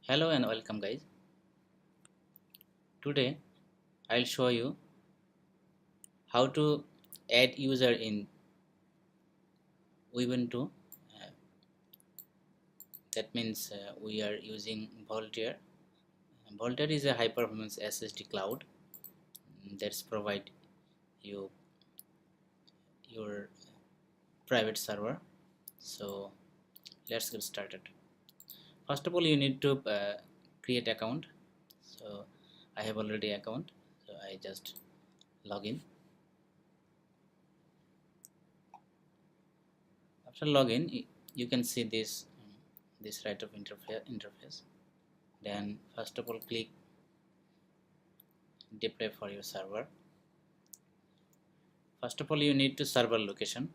Hello and welcome guys. Today I'll show you how to add user in Ubuntu. Uh, that means we are using Vultr. Vultr is a high performance SSD cloud that's provide you your private server. So let's get started. First of all, you need to create account. So I have already account. So I just log in. After login, you can see this right of interface. Then first of all, click deploy for your server. First of all, you need to server location.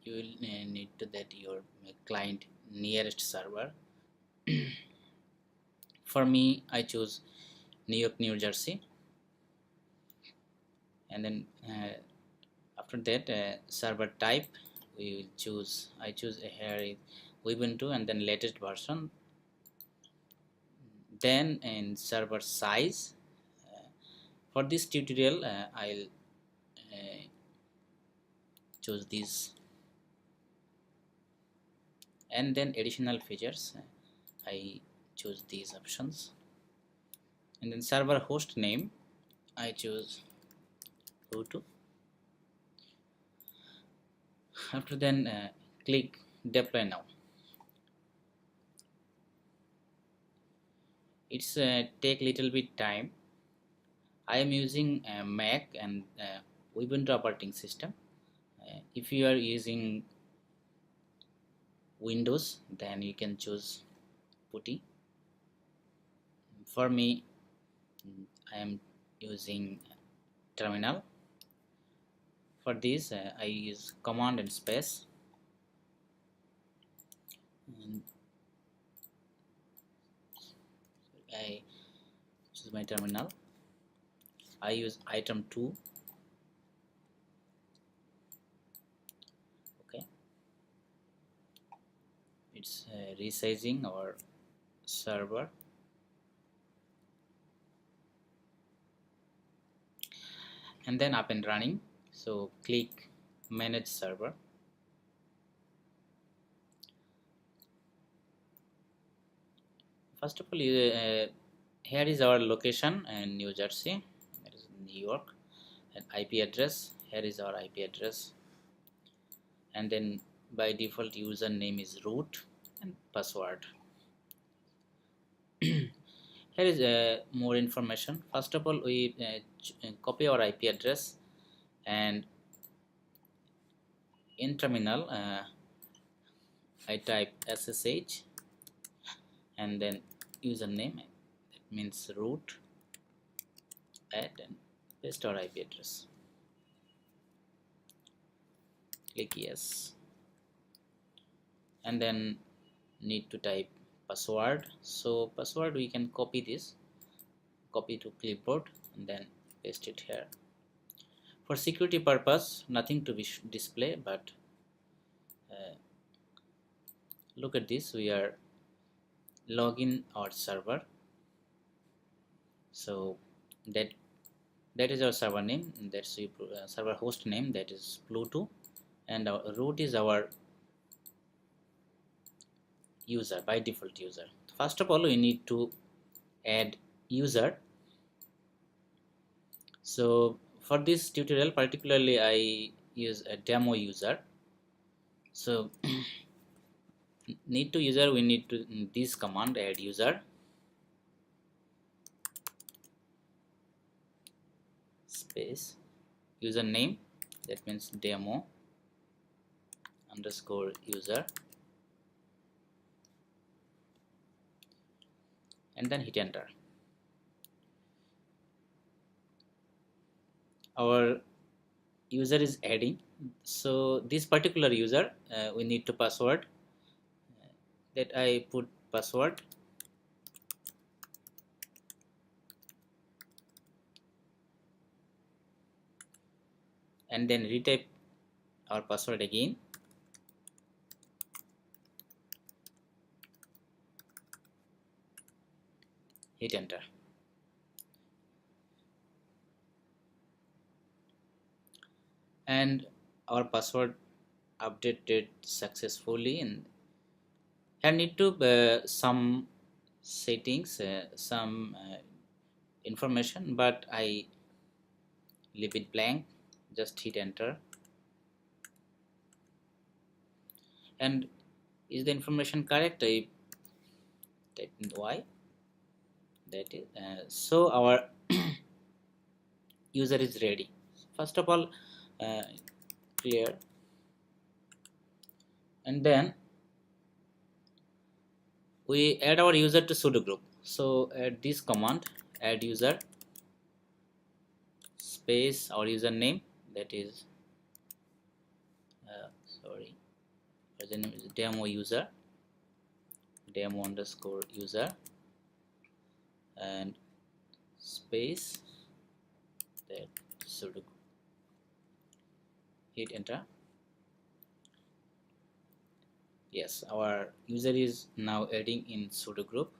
You will need to that your client nearest server. For me, I choose New York, New Jersey, and then after that server type we will choose. I choose here Ubuntu and then latest version. Then in server size, for this tutorial I'll choose this, and then additional features I choose these options, and then server host name I choose Vultr. After then click deploy now. It's take little bit time. I am using Mac and Ubuntu operating system. If you are using Windows, then you can choose PuTTY. For me, I am using terminal. For this, I use command and space. And I choose my terminal. I use item 2. Okay, it's resizing our server. And then up and running. So click manage server. First of all, here is our location in New Jersey. That is New York. And IP address. Here is our IP address. And then by default username is root and password. Here is more information. First of all, we copy our IP address, and in terminal I type SSH and then username, that means root, add and paste our IP address. Click yes, and then need to type password. So password we can copy this, copy to clipboard and then paste it here. For security purpose, nothing to be display, but look at this, we are login our server. So that is our server name, that's server host name, that is Vultr, and our root is our user, by default user. First of all, we need to add user. So for this tutorial particularly I use a demo user. So need to user, we need to this command add user space username, that means demo underscore user, and then hit enter. Our user is adding. So this particular user we need to password, that I put password, and then retype our password again, hit enter. And our password updated successfully. And I need to some settings, some information, but I leave it blank. Just hit enter. And is the information correct? I type in y. That is so our user is ready. First of all, clear, and then we add our user to sudo group. So add this command, add user space our username, that is sorry, username is demo user, demo underscore user, and space that sudo group. Hit enter. Yes, our user is now adding in sudo group,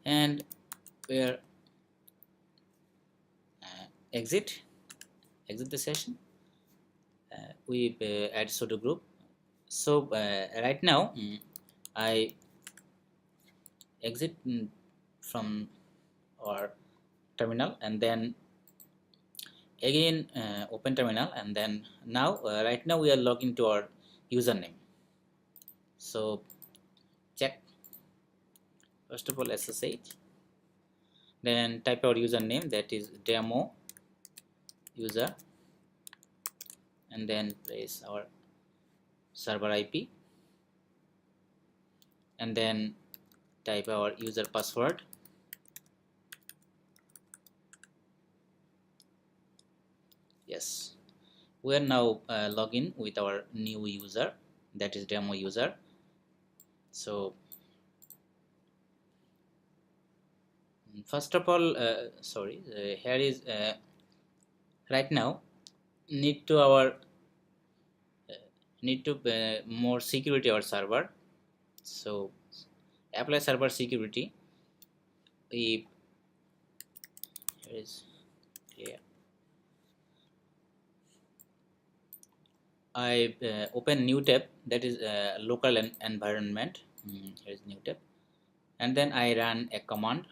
and where exit the session. We add sudo group. So right now I exit from our terminal, and then again open terminal, and then now right now we are logging to our username. So check, first of all SSH, then type our username, that is demo user, and then place our server IP, and then type our user password. Yes, we are now login with our new user, that is demo user. So first of all sorry, here is right now need to our more security our server. So apply server security. We here is clear. I open new tab, that is local environment. Here is new tab, and then I run a command.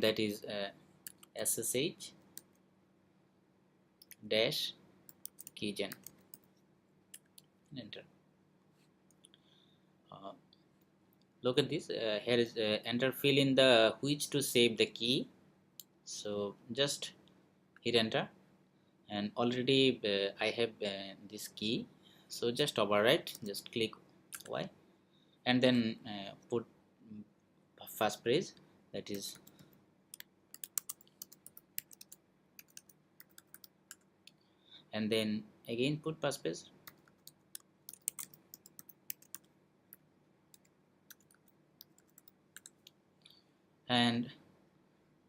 That is ssh dash keygen, enter. Look at this, here is enter, fill in the which to save the key. So just hit enter, and already I have this key, so just overwrite, just click Y, and then put fast phrase, that is and then again put passphrase, and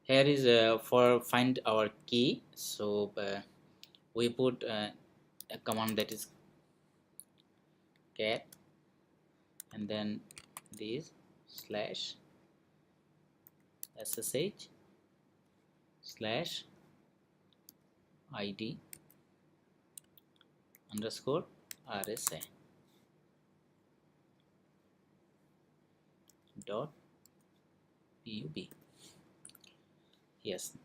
here is for find our key. So we put a command, that is cat, and then this slash ssh slash id underscore rsa dot pub. Yes,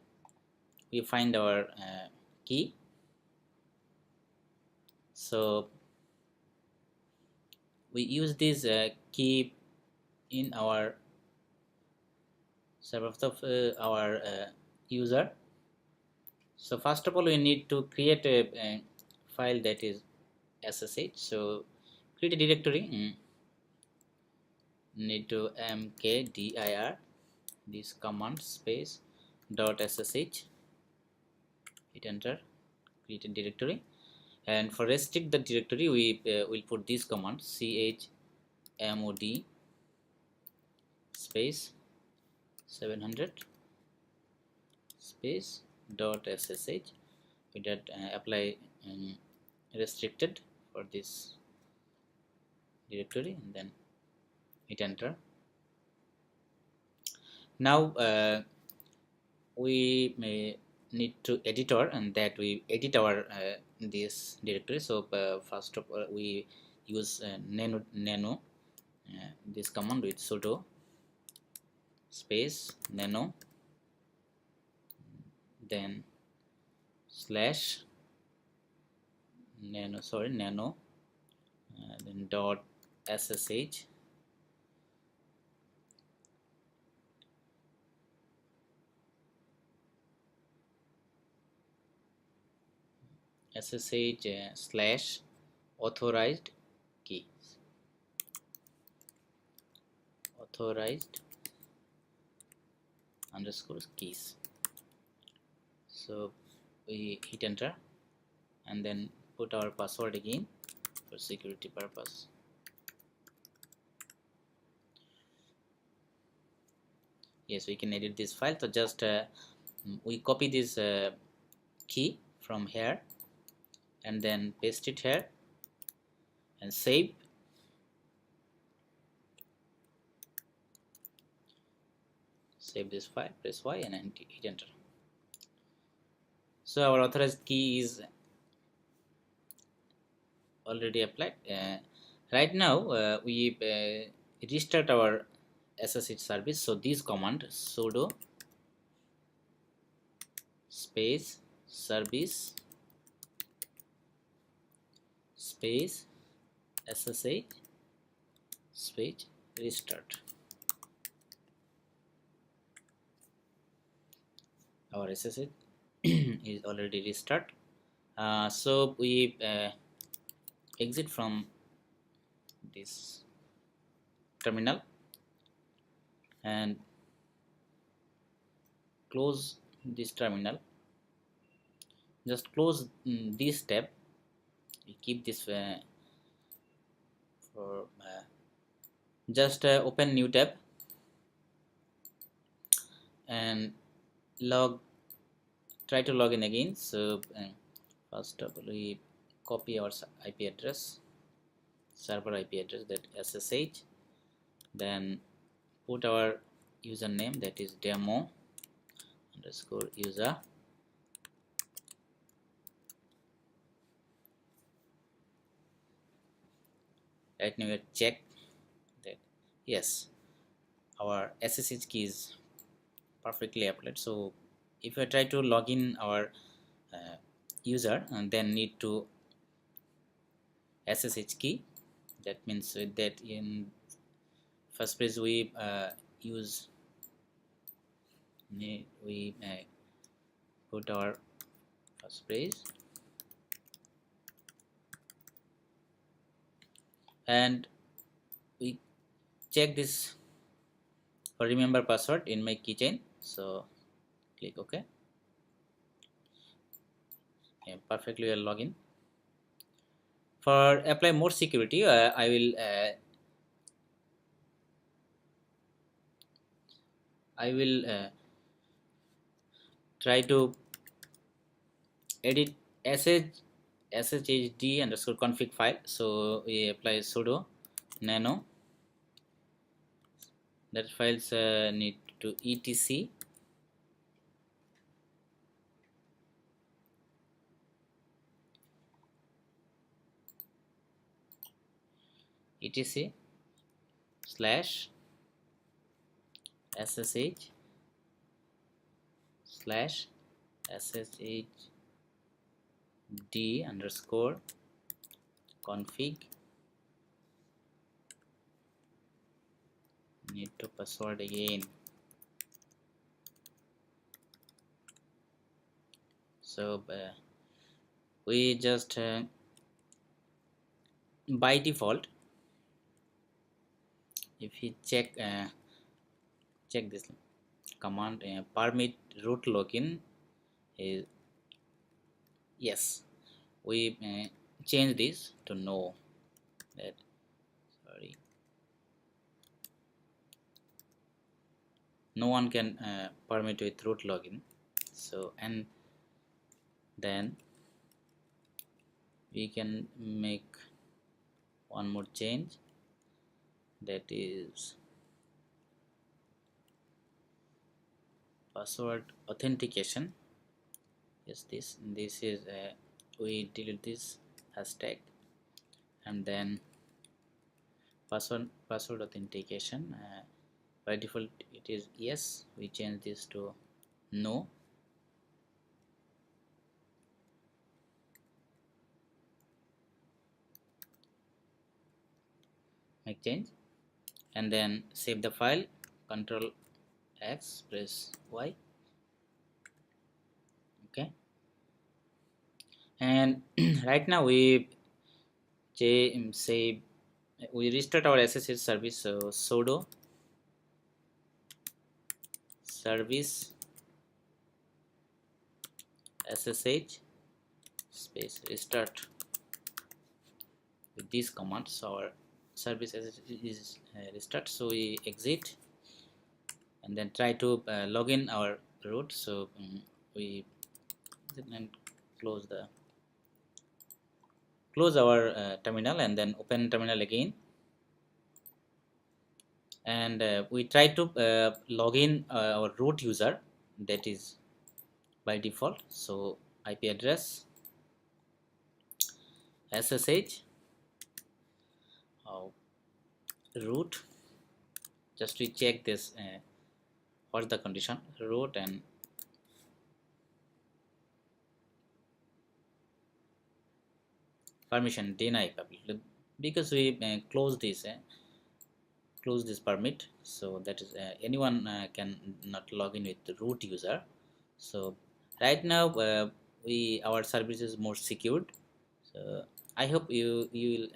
we find our key. So we use this key in our server of our user. So first of all we need to create a file, that is ssh. So create a directory, need to mkdir this command space dot ssh, hit enter, create a directory. And for restrict the directory, we will put this command chmod space 700 space dot ssh. We did apply restricted for this directory, and then hit enter. Now we may need to editor, and that we edit our this directory. So first of all we use nano this command with sudo space nano, then slash nano then dot ssh slash authorized key, authorized underscore keys. So we hit enter and then put our password again for security purpose. Yes, we can edit this file. So just we copy this key from here and then paste it here and save. Save this file, press Y and hit enter. So our authorized key is already applied. Right now we restart our SSH service. So this command sudo space service space SSH space restart. Our SSH is already restart. So we exit from this terminal and close this terminal. Just close this tab. We keep this for just open new tab and try to log in again. So first of all we copy our IP address, server IP address, that SSH, then put our username, that is demo underscore user, right now we check that yes, our SSH key is perfectly applied. So if I try to log in our user and then need to SSH key, that means that in first place we put our first phrase and we check this for remember password in my keychain. So click OK. Perfectly well login. For apply more security, I will try to edit shhd underscore config file. So we apply sudo nano, that files need to etc slash ssh slash sshd underscore config, need to password again. So we just by default, if we check this command, permit root login is yes, we change this to no, that sorry, no one can permit with root login. So and then we can make one more change, that is password authentication. Yes, this is we delete this hashtag, and then password authentication, by default it is yes. We change this to no. Make change, and then save the file. Control X, press Y. Okay, and right now we say we restart our SSH service. So sudo service SSH space restart. With these commands our service is restart. So we exit and then try to log in our root. So we then close our terminal and then open terminal again, and we try to log in our root user, that is by default. So IP address SSH root, just to check this what's the condition root, and permission deny public, because we close this permit. So that is anyone can not log in with the root user. So right now we our service is more secured. So I hope you will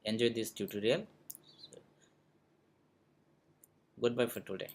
enjoy this tutorial. So, goodbye for today.